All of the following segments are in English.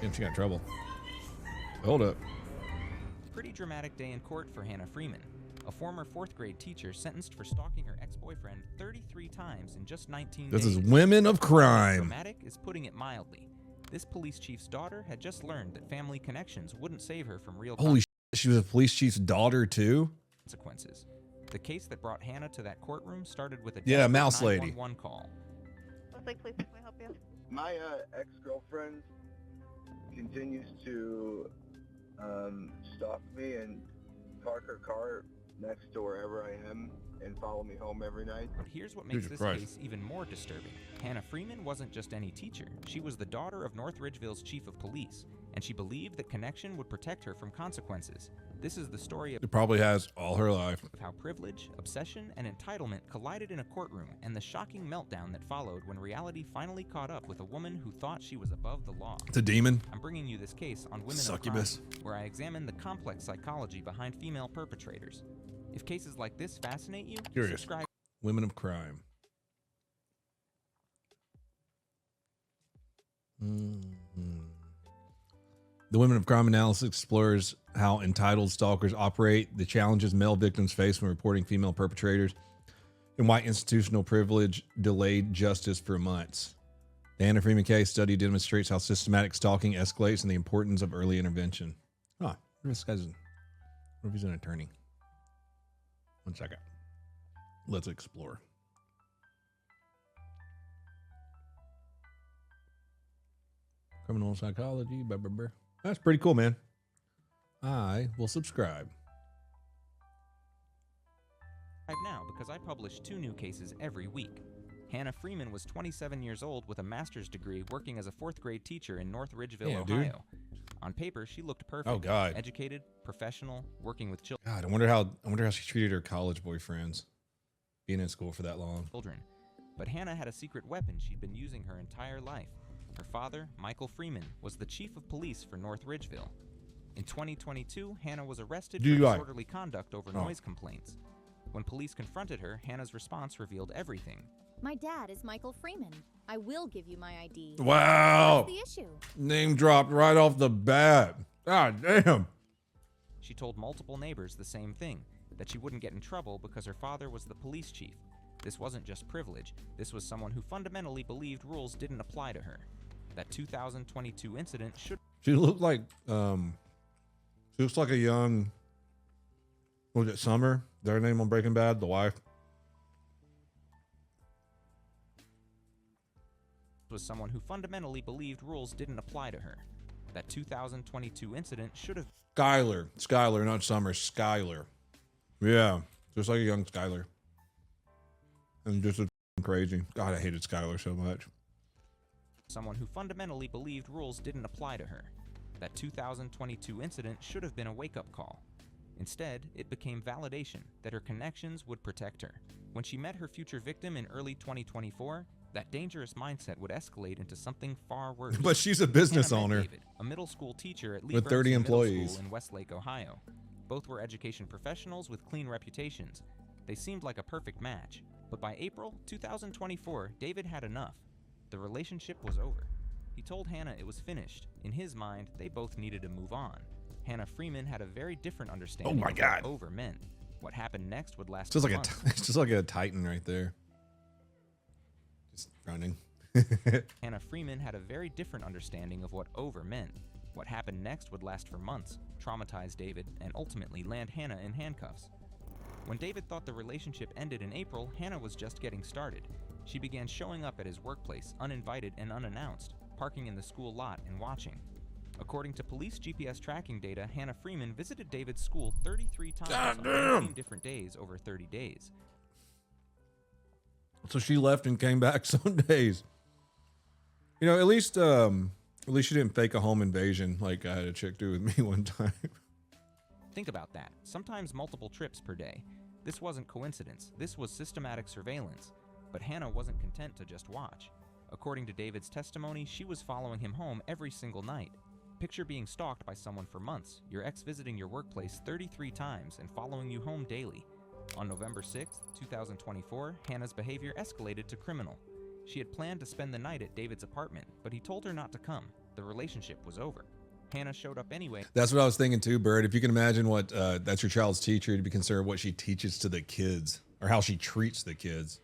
Damn, she got in trouble. Hold up. Pretty dramatic day in court for Hannah Freeman, a former 4th grade teacher sentenced for stalking her ex-boyfriend 33 times in just 19 days. This is women of crime. Dramatic is putting it mildly. This police chief's daughter had just learned that family connections wouldn't save her from real Holy shit, she was a police chief's daughter too? consequences. The case that brought Hannah to that courtroom started with a mouse lady 911 call. Please, can we help you? My ex-girlfriend continues to stalk me and park her car next to wherever I am and follow me home every night. But here's what makes Jesus this Christ. case even more disturbing. Hannah Freeman wasn't just any teacher. She was the daughter of North Ridgeville's chief of police, and she believed that connection would protect her from consequences. This is the story of It probably has all her life. how privilege, obsession, and entitlement collided in a courtroom, and the shocking meltdown that followed when reality finally caught up with a woman who thought she was above the law. It's a demon. I'm bringing you this case on Women Succubus. of Crime, where I examine the complex psychology behind female perpetrators. If cases like this fascinate you, Curious. subscribe. Women of crime. The Women of Crime analysis explores how entitled stalkers operate, the challenges male victims face when reporting female perpetrators, and why institutional privilege delayed justice for months. The Hannah Freeman case study demonstrates how systematic stalking escalates and the importance of early intervention. What if he's an attorney? One second. Let's explore. Criminal psychology. Blah, blah, blah. That's pretty cool, man. I will subscribe. Now because I publish 2 new cases every week. Hannah Freeman was 27 years old with a master's degree working as a 4th grade teacher in North Ridgeville, Yeah, Ohio. dude. On paper, she looked perfect. Oh, God. Educated, professional, working with God, I wonder how she treated her college boyfriends being in school for that long. children. But Hannah had a secret weapon she'd been using her entire life. Her father, Michael Freeman, was the chief of police for North Ridgeville. In 2022, Hannah was arrested for DUI. disorderly conduct over noise complaints. When police confronted her, Hannah's response revealed everything. My dad is Michael Freeman. I will give you my ID. Wow. What's the issue? Name dropped right off the bat. God damn. She told multiple neighbors the same thing, that she wouldn't get in trouble because her father was the police chief. This wasn't just privilege. This was someone who fundamentally believed rules didn't apply to her. That 2022 incident should She looked like she looks like a young, what was it, Summer? Is that her name on Breaking Bad? The wife? was someone who fundamentally believed rules didn't apply to her. That 2022 incident should have Skylar, not Summer. Skylar. Yeah, just like a young Skylar. And just a crazy. God, I hated Skylar so much. someone who fundamentally believed rules didn't apply to her. That 2022 incident should have been a wake-up call. Instead, it became validation that her connections would protect her. When she met her future victim in early 2024, that dangerous mindset would escalate into something far worse. But she's a business Hannah met owner David, a middle school teacher at Lee with 30 Bergson Middle employees School in Westlake, Ohio. Both were education professionals with clean reputations. They seemed like a perfect match. But by April 2024, David had enough. The relationship was over. He told Hannah it was finished. In his mind, they both needed to move on. Hannah Freeman had a very different understanding my of God. what over meant. What happened next would last Just for like months. it's just like a Titan right there. Just running. Hannah Freeman had a very different understanding of what over meant. What happened next would last for months, traumatize David, and ultimately land Hannah in handcuffs. When David thought the relationship ended in April, Hannah was just getting started. She began showing up at his workplace, uninvited and unannounced, parking in the school lot and watching. According to police GPS tracking data, Hannah Freeman visited David's school 33 times on 13 different days over 30 days. So she left and came back some days. You know, at least she didn't fake a home invasion like I had a chick do with me one time. Think about that. Sometimes multiple trips per day. This wasn't coincidence. This was systematic surveillance. But Hannah wasn't content to just watch. According to David's testimony, she was following him home every single night. Picture being stalked by someone for months, your ex visiting your workplace 33 times and following you home daily. On November 6, 2024, Hannah's behavior escalated to criminal. She had planned to spend the night at David's apartment, but he told her not to come. the relationship was over. Hannah showed up anyway. That's what I was thinking too, Bird. If you can imagine what that's your child's teacher, to be concerned what she teaches to the kids or how she treats the kids.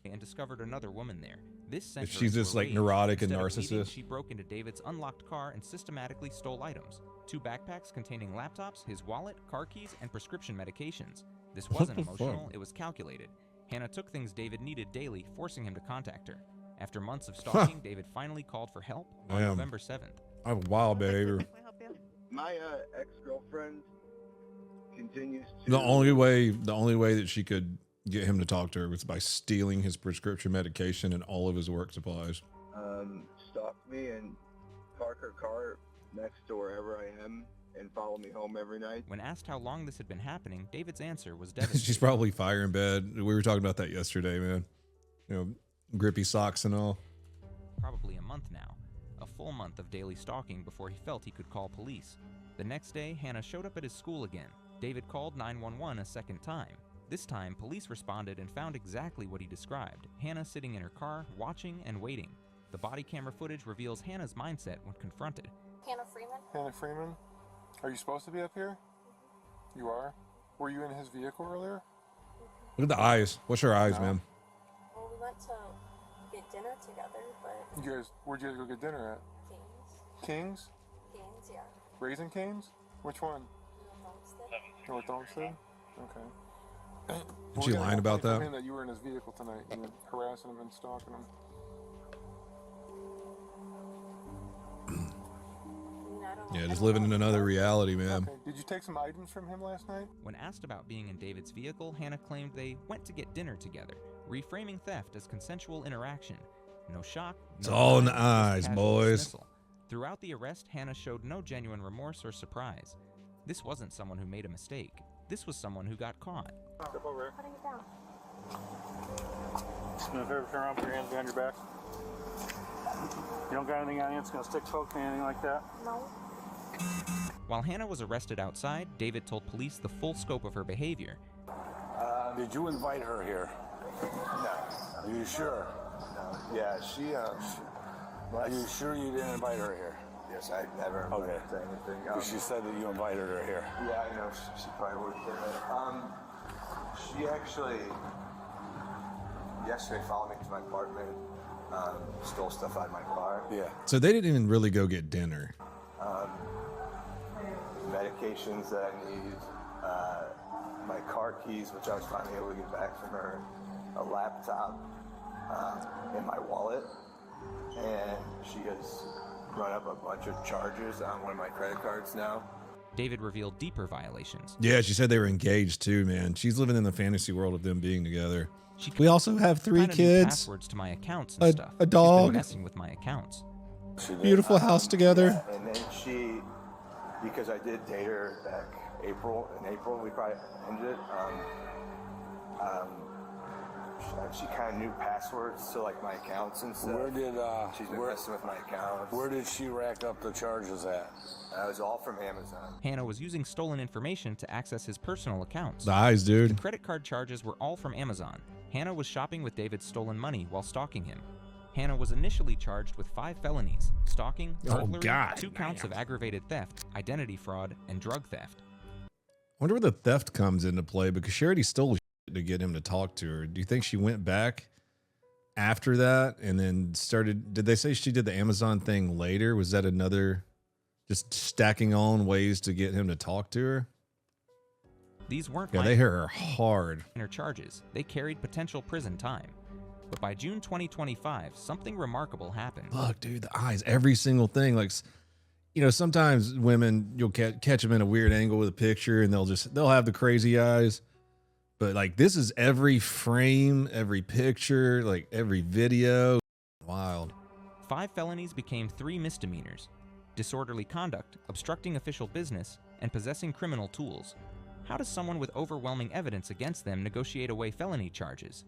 And discovered another woman there. This sent If her she's into just a like rage. neurotic and Instead of leaving, narcissist. she broke into David's unlocked car and systematically stole items. 2 backpacks containing laptops, his wallet, car keys, and prescription medications. This wasn't the fuck? emotional, it was calculated. Hannah took things David needed daily, forcing him to contact her. After months of stalking, David finally called for help on Damn. November 7th. I have wild behavior. Can we help you? My ex-girlfriend continues to... The only way that she could get him to talk to her was by stealing his prescription medication and all of his work supplies. stalk me and park her car next to wherever I am and follow me home every night. When asked how long this had been happening, David's answer was devastating. She's probably fire in bed. We were talking about that yesterday, man. You know, grippy socks and all. Probably a month now. A full month of daily stalking before he felt he could call police. The next day, Hannah showed up at his school again. David called 911 a second time. This time, police responded and found exactly what he described. Hannah sitting in her car, watching and waiting. The body camera footage reveals Hannah's mindset when confronted. Hannah Freeman? Hannah Freeman? Are you supposed to be up here? You are? Were you in his vehicle earlier? Look at the eyes. What's her eyes, No. man? Well, we went to get dinner together, but You guys, where'd you guys go get dinner at? Kings. King's? Kings, yeah. Raising Cane's? Which one? North Olmsted? Okay. Was she lying about that? Him that you were in his vehicle tonight. You were harassing him and stalking him. Yeah, just living in another reality, man. Okay. Did you take some items from him last night? When asked about being in David's vehicle, Hannah claimed they went to get dinner together, reframing theft as consensual interaction. No shock. It's no all in the crime, just eyes, casual boys. dismissal. Throughout the arrest, Hannah showed no genuine remorse or surprise. This wasn't someone who made a mistake. This was someone who got caught. Step over here. Putting it down. Just do me a favor, turn around, put your hands behind your back. You don't got anything on you, it's gonna stick, poke, anything like that? No. While Hannah was arrested outside, David told police the full scope of her behavior. Did you invite her here? No. Are you sure? No. Yeah, Are you sure you didn't invite her here? Yes, I never Okay. said anything. 'Cause she said that you invited her here. Yeah, I know. She probably would have said that. She actually yesterday followed me to my apartment, stole stuff out of my car, Yeah. So they didn't even really go get dinner. medications that I need, my car keys, which I was finally able to get back from her, a laptop, and my wallet. And she has run up a bunch of charges on one of my credit cards now. David revealed deeper violations. Yeah, she said they were engaged too, man. She's living in the fantasy world of them being together. She We also have 3 kinda knew kids, passwords to my accounts and a stuff. She's dog. been messing with my accounts. She did. beautiful house together. And then she, because I did date her back in April, we probably ended it. She kind of knew passwords to like my accounts and stuff. She's been messing with my accounts. Where did she rack up the charges at? It was all from Amazon. Hannah was using stolen information to access his personal accounts. The eyes, dude. Credit card charges were all from Amazon. Hannah was shopping with David's stolen money while stalking him. Hannah was initially charged with 5 felonies: stalking, Oh, burglary, God. 2 counts of aggravated theft, identity fraud, and drug theft. I wonder where the theft comes into play because she already stole shit to get him to talk to her. Do you think she went back after that and then started? Did they say she did the Amazon thing later? Was that another just stacking on ways to get him to talk to her? These weren't Yeah, they hit her hard. minor charges. They carried potential prison time. But by June 2025, something remarkable happened. Look, dude, the eyes, every single thing. Like, you know, sometimes women, you'll catch them in a weird angle with a picture and they'll have the crazy eyes. But like, this is every frame, every picture, like every video. Wild. 5 felonies became 3 misdemeanors: disorderly conduct, obstructing official business, and possessing criminal tools. How does someone with overwhelming evidence against them negotiate away felony charges?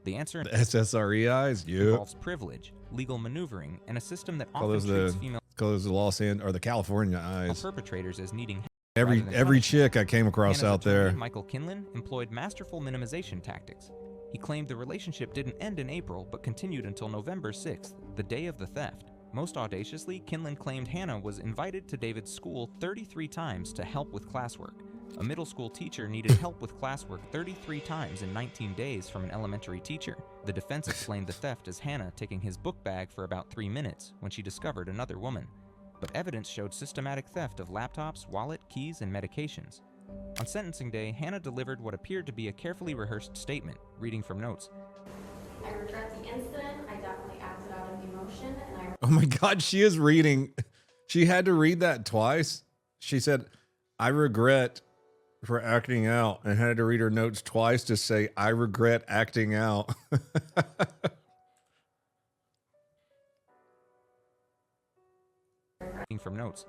The answer The SSRE eyes, yeah. involves privilege, legal maneuvering, and a system that Call often those treats the female Los Angeles or the California eyes. perpetrators as needing help. Every rather than every punishment. chick I came across Hannah's out attorney, there. Michael Kinlan, employed masterful minimization tactics. He claimed the relationship didn't end in April, but continued until November 6th, the day of the theft. Most audaciously, Kinlan claimed Hannah was invited to David's school 33 times to help with classwork. A middle school teacher needed help with classwork 33 times in 19 days from an elementary teacher. The defense explained the theft as Hannah taking his book bag for about 3 minutes when she discovered another woman. But evidence showed systematic theft of laptops, wallet, keys, and medications. On sentencing day, Hannah delivered what appeared to be a carefully rehearsed statement, reading from notes. I regret the incident. I definitely acted out of emotion, and I Oh my God, she is reading. She had to read that twice. She said, I regret for acting out, and had to read her notes twice to say, I regret acting out. Reading from notes.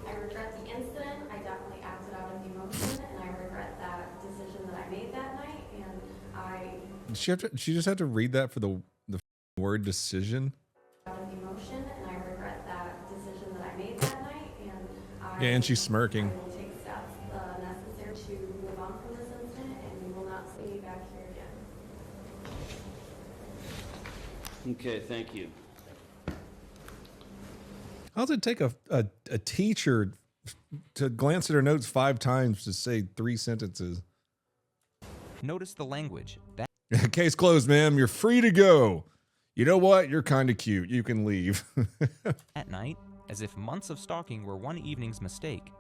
I regret the incident. I definitely acted out of emotion, and I regret that decision that I made that night. And I. She just had to read that for the word decision. Out of emotion, and I regret that decision that I made that night. And I. Yeah, and she's smirking. I will take steps necessary to move on from this incident, and you will not see me back here again. Okay, thank you. How does it take a teacher to glance at her notes 5 times to say 3 sentences? Notice the language. That Case closed, ma'am. You're free to go. You know what? You're kind of cute. You can leave. at night, as if months of stalking were one evening's mistake.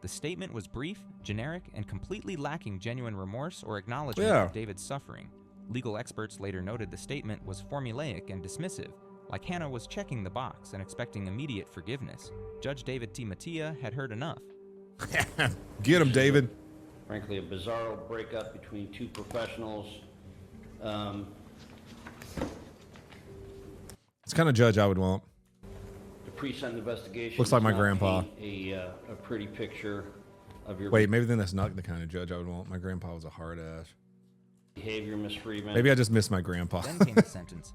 The statement was brief, generic, and completely lacking genuine remorse or acknowledgement of David's suffering. Legal experts later noted the statement was formulaic and dismissive, like Hannah was checking the box and expecting immediate forgiveness. Judge David T. Mattia had heard enough. Get him, David. Frankly, a bizarre breakup between 2 professionals. It's the kind of judge I would want. The pre-sentence investigation Looks like my does not grandpa. paint a pretty picture of your Wait, maybe then that's not the kind of judge I would want. My grandpa was a hard ass. behavior, Ms. Friedman. Maybe I just missed my grandpa. Then came the sentence.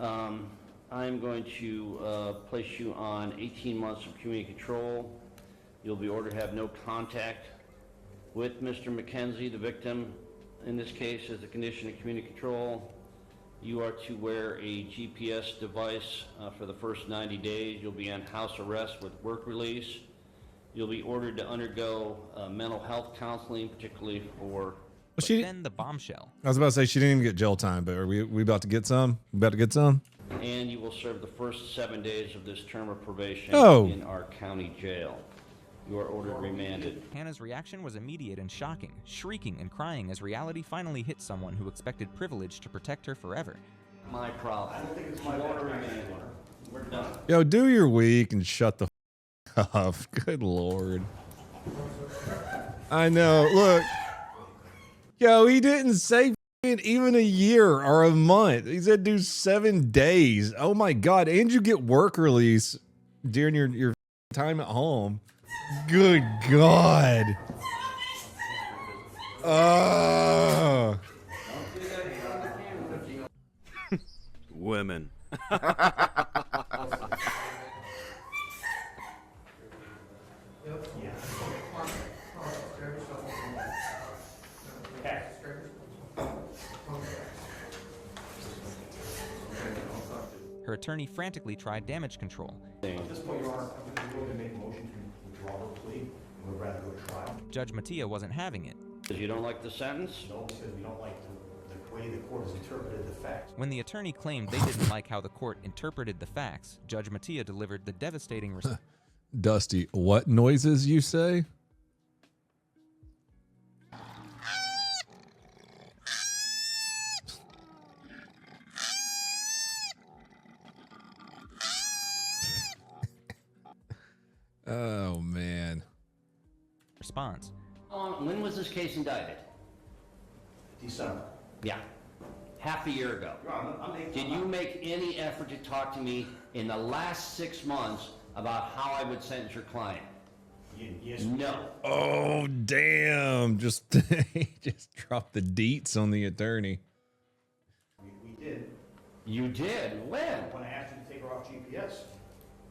I'm going to place you on 18 months of community control. You'll be ordered to have no contact with Mr. McKenzie, the victim. In this case, as a condition of community control, you are to wear a GPS device for the first 90 days. You'll be on house arrest with work release. You'll be ordered to undergo mental health counseling, particularly for... But then the bombshell. I was about to say she didn't even get jail time, but are we about to get some? We about to get some? And you will serve the first 7 days of this term of probation in our county jail. You are ordered remanded. Hannah's reaction was immediate and shocking, shrieking and crying as reality finally hit someone who expected privilege to protect her forever. My problem. I don't think it's my order remanded. We're done. Yo, do your week and shut the up. Good Lord. I know. Look. Yo, he didn't say even a year or a month. He said do 7 days. Oh my God. And you get work release during your time at home. Good God. Women. Her attorney frantically tried damage control. At this point, Your Honor, I'm going to make a motion to withdraw her plea and would rather go to trial. Judge Mattia wasn't having it. Because you don't like the sentence? No, because we don't like the way the court has interpreted the facts. When the attorney claimed they didn't like how the court interpreted the facts, Judge Mattia delivered the devastating response. Dusty, what noises you say? Oh, man. Response. When was this case indicted? December. Yeah. Half a year ago. Your Honor, Did you make any effort to talk to me in the last 6 months about how I would sentence your client? Yes. No. Oh, damn. Just drop the deets on the attorney. We did. You did? When? When I asked you to take her off GPS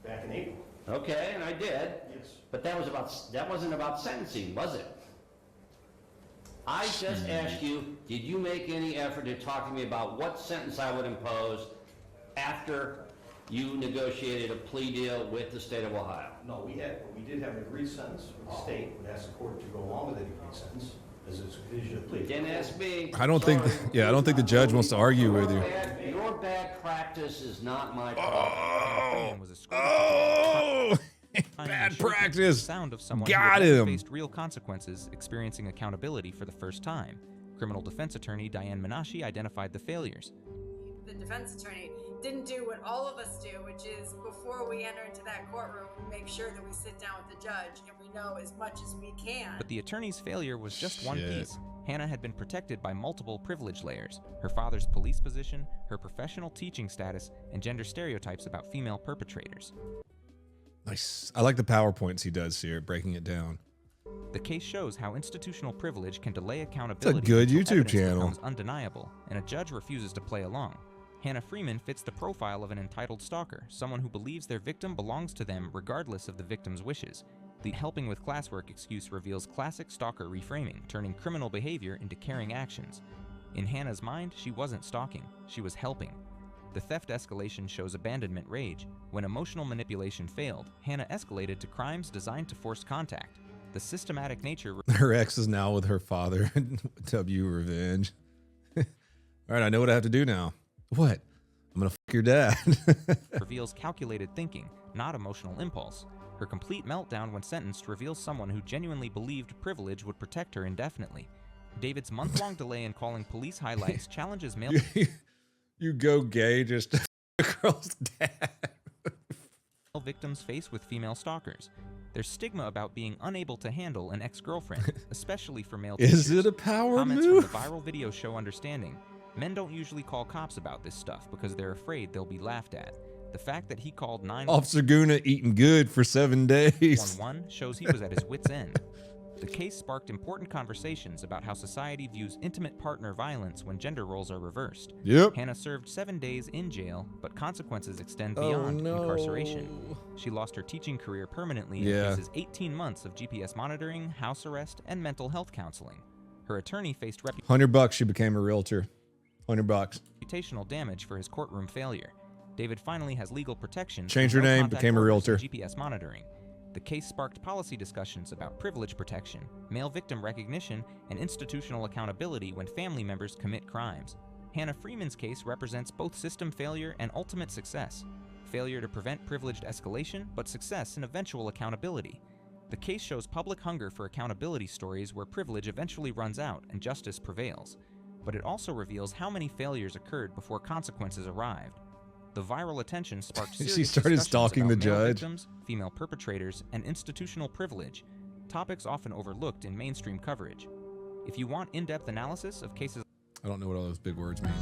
back in April. Okay, and I did. Yes. But that wasn't about sentencing, was it? I just asked you, did you make any effort to talk to me about what sentence I would impose after You negotiated a plea deal with the state of Ohio. No, we did have an agreed sentence. The state would ask the court to go along with the agreed sentence as it's a condition of plea. Didn't ask me. I don't think the judge wants to argue with you. Your bad practice is not my problem. Oh, bad practice. Sound of someone Got who had him. faced real consequences, experiencing accountability for the first time. Criminal defense attorney Diane Menashe identified the failures. The defense attorney didn't do what all of us do, which is before we enter into that courtroom, we make sure that we sit down with the judge and we know as much as we can. But the attorney's failure was just one piece. Hannah had been protected by multiple privilege layers: her father's police position, her professional teaching status, and gender stereotypes about female perpetrators. Nice. I like the PowerPoints he does here, breaking it down. The case shows how institutional privilege can delay accountability. It's a good until YouTube evidence channel. becomes undeniable, and a judge refuses to play along. Hannah Freeman fits the profile of an entitled stalker, someone who believes their victim belongs to them regardless of the victim's wishes. The helping with classwork excuse reveals classic stalker reframing, turning criminal behavior into caring actions. In Hannah's mind, she wasn't stalking, she was helping. The theft escalation shows abandonment rage. When emotional manipulation failed, Hannah escalated to crimes designed to force contact. The systematic nature... Her ex is now with her father. W revenge. All right, I know what I have to do now. What? I'm gonna fuck your dad. reveals calculated thinking, not emotional impulse. Her complete meltdown when sentenced reveals someone who genuinely believed privilege would protect her indefinitely. David's month-long delay in calling police highlights challenges male... You go gay just to fuck a girl's dad. victims face with female stalkers. There's stigma about being unable to handle an ex-girlfriend, especially for male Is teachers. it a power Comments move? from the viral video show understanding. Men don't usually call cops about this stuff because they're afraid they'll be laughed at. The fact that he called 911 Officer Guna eating good for 7 days. shows he was at his wit's end. The case sparked important conversations about how society views intimate partner violence when gender roles are reversed. Yep. Hannah served 7 days in jail, but consequences extend beyond incarceration. She lost her teaching career permanently and faces 18 months of GPS monitoring, house arrest, and mental health counseling. Her attorney faced $100 she became a realtor. $100. reputational damage for his courtroom failure. David finally has legal protection. Changed her name, became a realtor. GPS monitoring. The case sparked policy discussions about privilege protection, male victim recognition, and institutional accountability when family members commit crimes. Hannah Freeman's case represents both system failure and ultimate success. Failure to prevent privileged escalation, but success in eventual accountability. The case shows public hunger for accountability stories where privilege eventually runs out and justice prevails. But it also reveals how many failures occurred before consequences arrived. The viral attention sparked serious She started discussions stalking about the male judge. victims, female perpetrators, and institutional privilege, topics often overlooked in mainstream coverage. If you want in-depth analysis of cases... I don't know what all those big words mean.